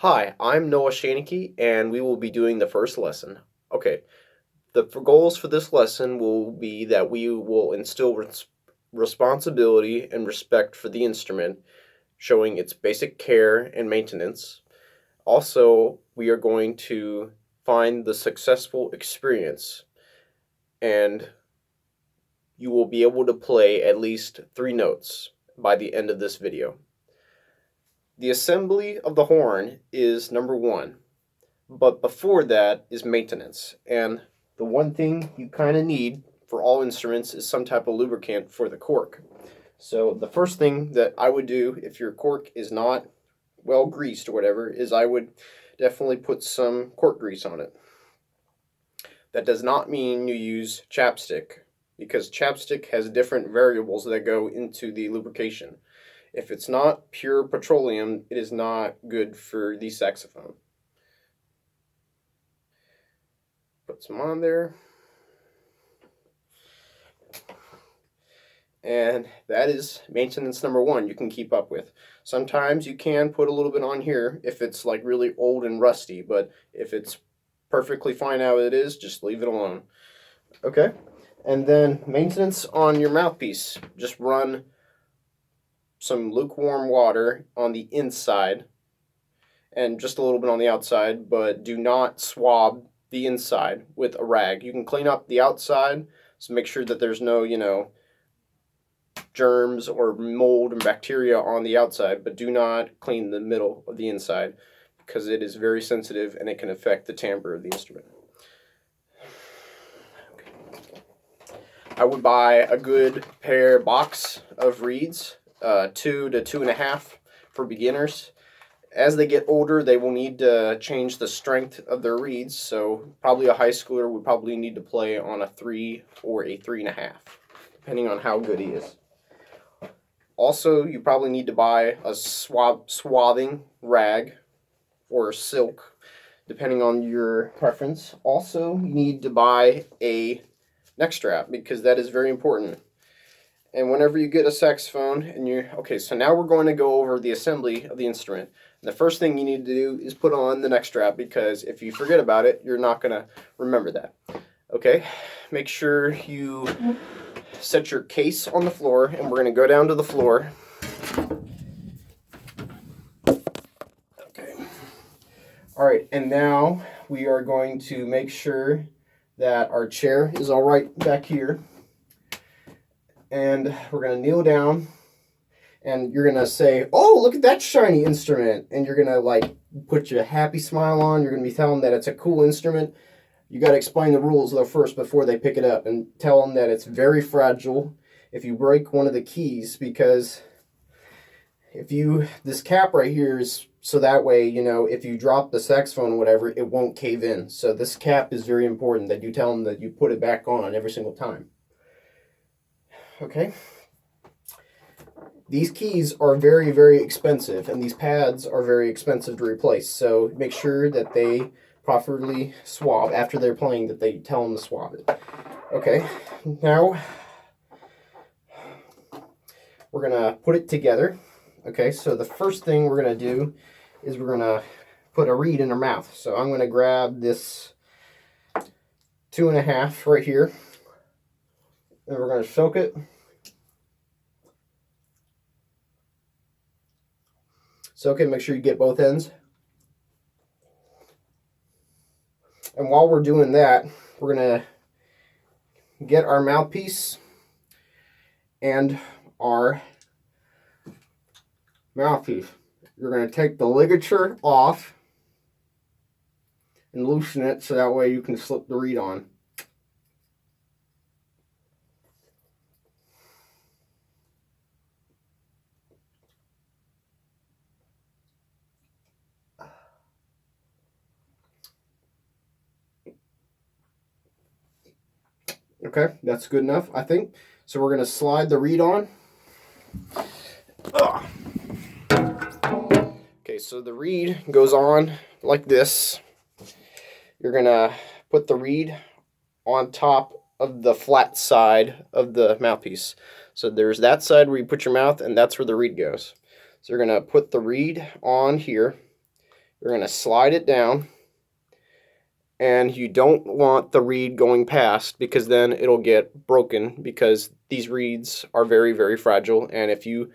Hi, I'm Noah Shanicki, and we will be doing the first lesson. Okay, the goals for this lesson will be that we will instill responsibility and respect for the instrument, showing its basic care and maintenance. Also, we are going to find the successful experience, and you will be able to play at least 3 notes by the end of this video. The assembly of the horn is number 1. But before that is maintenance. And the one thing you kind of need for all instruments is some type of lubricant for the cork. So the first thing that I would do if your cork is not well greased or whatever is I would definitely put some cork grease on it. That does not mean you use chapstick, because chapstick has different variables that go into the lubrication. If it's not pure petroleum, it is not good for the saxophone. Put some on there. And that is maintenance number 1 you can keep up with. Sometimes you can put a little bit on here if it's like really old and rusty, but if it's perfectly fine how it is, just leave it alone. Okay? And then maintenance on your mouthpiece. Just run some lukewarm water on the inside and just a little bit on the outside, but do not swab the inside with a rag. You can clean up the outside, so make sure that there's no, germs or mold and bacteria on the outside, but do not clean the middle of the inside because it is very sensitive and it can affect the timbre of the instrument. Okay. I would buy a good box of reeds, 2 to 2.5 for beginners. As they get older, they will need to change the strength of their reeds, so probably a high schooler would probably need to play on a 3 or a 3.5, depending on how good he is. Also, you probably need to buy a swathing rag or silk, depending on your preference. Also, you need to buy a neck strap because that is very important. And whenever you get a saxophone and okay, so now we're going to go over the assembly of the instrument. And the first thing you need to do is put on the neck strap, because if you forget about it, you're not going to remember that. Okay, make sure you set your case on the floor, and we're going to go down to the floor. Okay. All right, and now we are going to make sure that our chair is all right back here. And we're going to kneel down, and you're going to say, "Oh, look at that shiny instrument." And you're going to put your happy smile on. You're going to be telling them that it's a cool instrument. You got to explain the rules though first before they pick it up, and tell them that it's very fragile if you break one of the keys, because this cap right here is so that way, if you drop the saxophone or whatever, it won't cave in. So this cap is very important that you tell them that you put it back on every single time. Okay. These keys are very, very expensive, and these pads are very expensive to replace. So make sure that they properly swab after they're playing, that they tell them to swab it. Okay, now we're going to put it together. Okay, so the first thing we're going to do is we're going to put a reed in our mouth. So I'm going to grab this 2.5 right here, and we're going to soak it. Soak it, make sure you get both ends. And while we're doing that, we're going to get our mouthpiece and our mouthpiece. You're going to take the ligature off and loosen it so that way you can slip the reed on. Okay, that's good enough, I think. So we're going to slide the reed on. Okay, so the reed goes on like this. You're going to put the reed on top of the flat side of the mouthpiece. So there's that side where you put your mouth, and that's where the reed goes. So you're going to put the reed on here. You're going to slide it down, and you don't want the reed going past because then it'll get broken, because these reeds are very, very fragile, and if you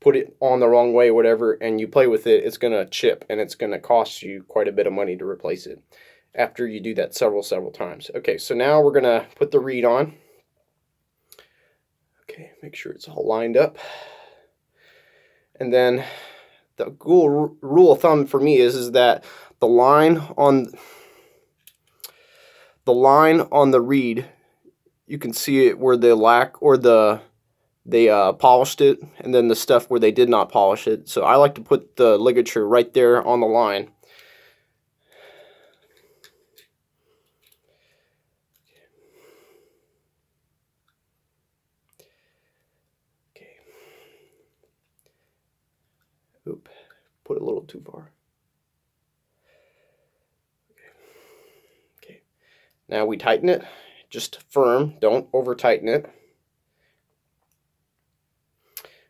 put it on the wrong way, whatever, and you play with it, it's going to chip, and it's going to cost you quite a bit of money to replace it after you do that several times. Okay, so now we're going to put the reed on. Okay, make sure it's all lined up. And then the rule of thumb for me is that the line on the reed, you can see it where they polished it, and then the stuff where they did not polish it. So I like to put the ligature right there on the line. Okay. Oop, put it a little too far. Okay. Now we tighten it, just firm, don't over tighten it.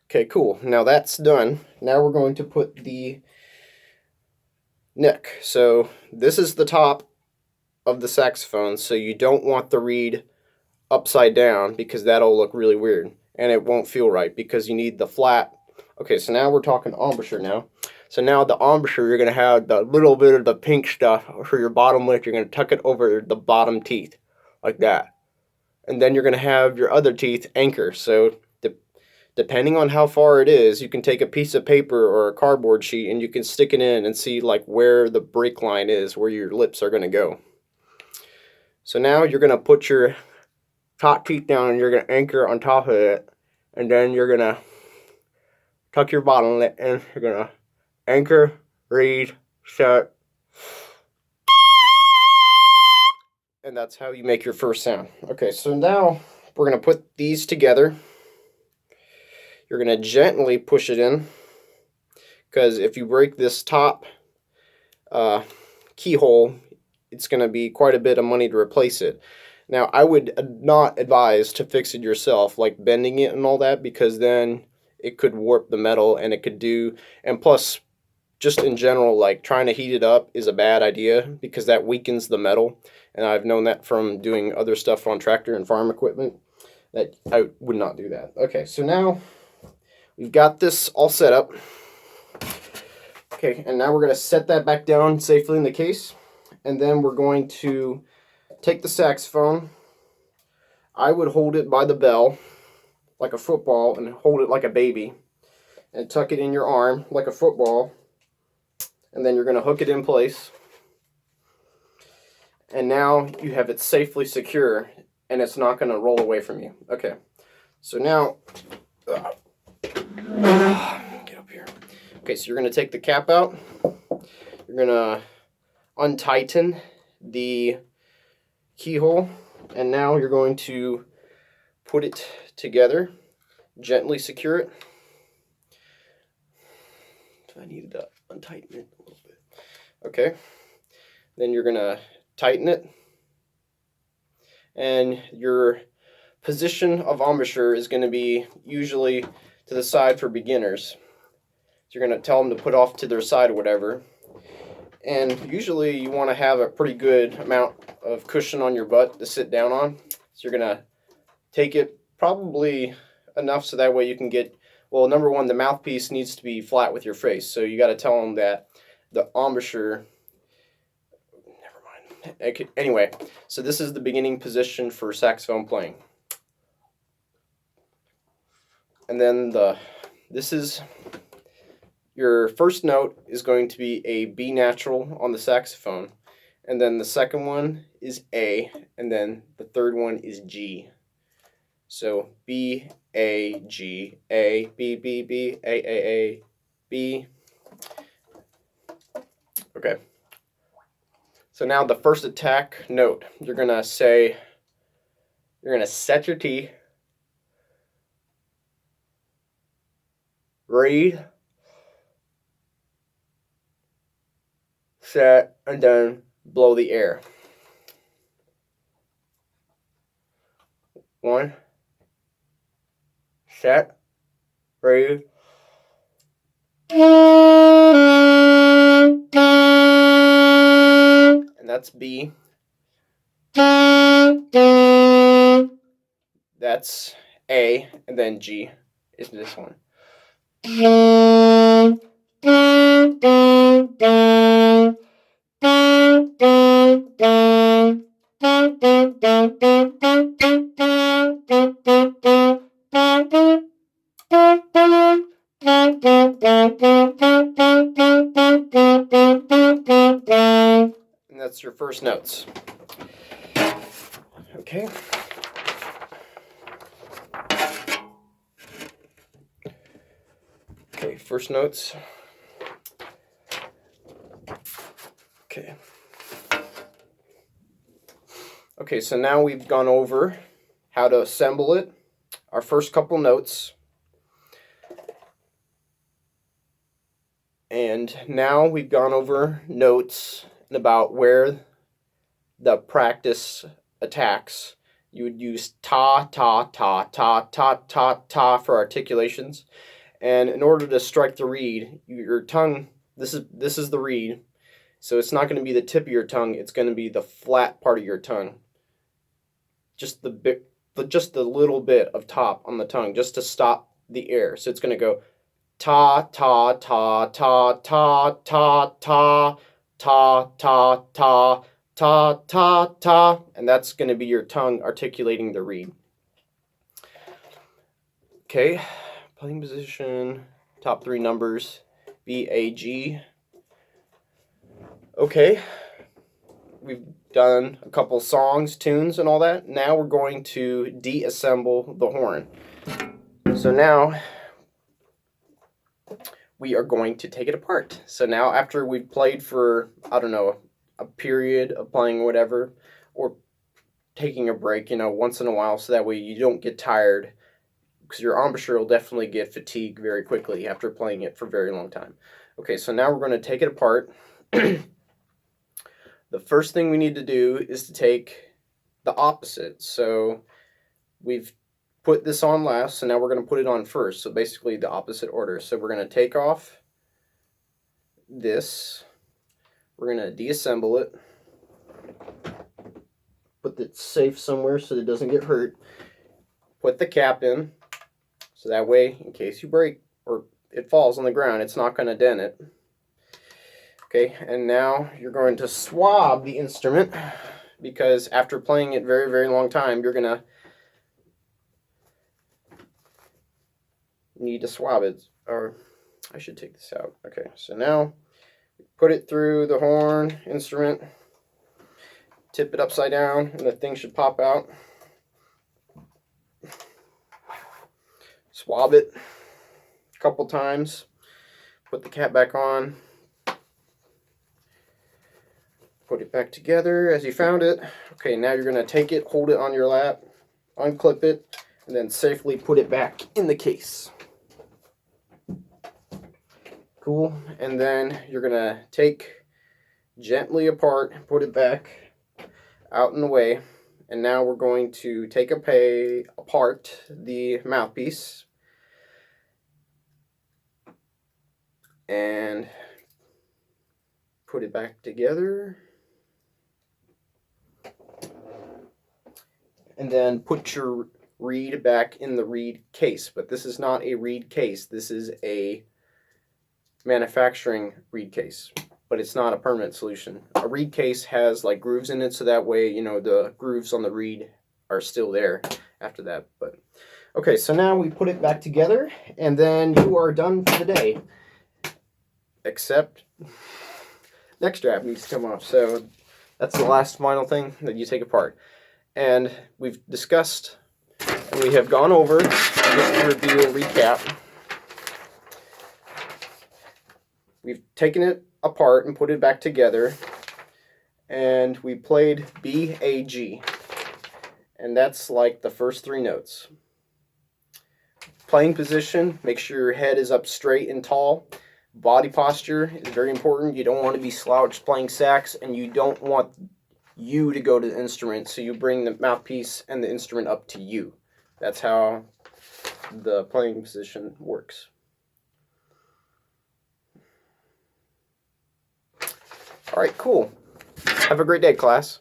Okay, cool. Now that's done. Now we're going to put the neck. So this is the top of the saxophone, so you don't want the reed upside down because that'll look really weird and it won't feel right because you need the flat. Okay, so now we're talking embouchure now. So now the embouchure, you're going to have the little bit of the pink stuff for your bottom lip. You're going to tuck it over the bottom teeth like that. And then you're going to have your other teeth anchor. So depending on how far it is, you can take a piece of paper or a cardboard sheet and you can stick it in and see like where the break line is, where your lips are going to go. So now you're going to put your top teeth down and you're going to anchor on top of it, and then you're going to tuck your bottom lip in. You're going to anchor, reed, shut, and that's how you make your first sound. Okay, so now we're going to put these together. You're going to gently push it in, because if you break this top keyhole, it's going to be quite a bit of money to replace it. Now, I would not advise to fix it yourself, like bending it and all that, because then it could warp the metal, and it could do, and plus, just in general, like trying to heat it up is a bad idea because that weakens the metal, and I've known that from doing other stuff on tractor and farm equipment, that I would not do that. Okay, so now we've got this all set up. Okay, and now we're going to set that back down safely in the case, and then we're going to take the saxophone. I would hold it by the bell like a football and hold it like a baby and tuck it in your arm like a football, and then you're going to hook it in place, and now you have it safely secure and it's not going to roll away from you. Okay, so now get up here. Okay, so you're going to take the cap out, you're going to untighten the keyhole, and now you're going to put it together, gently secure it. So I needed to untighten it a little bit. Okay, then you're going to tighten it, and your position of embouchure is going to be usually to the side for beginners. So you're going to tell them to put off to their side or whatever. And usually you want to have a pretty good amount of cushion on your butt to sit down on. So you're going to take it probably enough so that way you can get, well, number one, the mouthpiece needs to be flat with your face. So you got to tell them that the embouchure, never mind. Anyway, so this is the beginning position for saxophone playing. And then this is, your first note is going to be a B natural on the saxophone, and then the second one is A, and then the third one is G. So B, A, G, A, B, B, B, A, B. Okay. So now the first attack note, you're going to set your T, read, set, and then blow the air. 1, set, read. that's B. That's A, and then G is this one. And that's your first notes. Okay. Okay, first notes. Okay. Okay, so now we've gone over how to assemble it, our first couple notes. And now we've gone over notes and about where the practice attacks. You would use ta, ta, ta, ta, ta, ta, ta for articulations. And in order to strike the reed, your tongue, this is the reed. So it's not going to be the tip of your tongue, it's going to be the flat part of your tongue. Just the little bit of top on the tongue, just to stop the air. So it's going to go ta, ta, ta, ta, ta, ta, ta, ta, ta, ta, ta, ta, ta, and that's going to be your tongue articulating the reed. Okay, playing position, top three numbers, B, A, G. Okay, we've done a couple songs, tunes, and all that. Now we're going to deassemble the horn. So now we are going to take it apart. So now after we've played for, I don't know, a period of playing whatever, or taking a break, once in a while, so that way you don't get tired, because your embouchure will definitely get fatigued very quickly after playing it for a very long time. Okay, so now we're going to take it apart. The first thing we need to do is to take the opposite. So we've put this on last, so now we're going to put it on first. So basically the opposite order. So we're going to take off this. We're going to deassemble it. Put it safe somewhere so that it doesn't get hurt. Put the cap in, so that way, in case you break or it falls on the ground, it's not going to dent it. Okay, and now you're going to swab the instrument, because after playing it very, very long time, you're going to need to swab it. Or I should take this out. Okay, so now put it through the horn instrument, tip it upside down, and the thing should pop out. Swab it a couple times, put the cap back on, put it back together as you found it. Okay, now you're going to take it, hold it on your lap, unclip it, and then safely put it back in the case. Cool. And then you're going to take gently apart, put it back out in the way. And now we're going to take apart the mouthpiece and put it back together. And then put your reed back in the reed case. But this is not a reed case. This is a manufacturing reed case. But it's not a permanent solution. A reed case has like grooves in it, so that way, the grooves on the reed are still there after that. But okay, so now we put it back together, and then you are done for the day. Except neck strap needs to come off. So that's the last final thing that you take apart. And we've discussed, and we have gone over, just to review and recap. We've taken it apart and put it back together, and we played B, A, G, and that's like the first three notes. Playing position, make sure your head is up straight and tall. Body posture is very important. You don't want to be slouched playing sax, and you don't want you to go to the instrument, so you bring the mouthpiece and the instrument up to you. That's how the playing position works. All right, cool. Have Have a great day, class.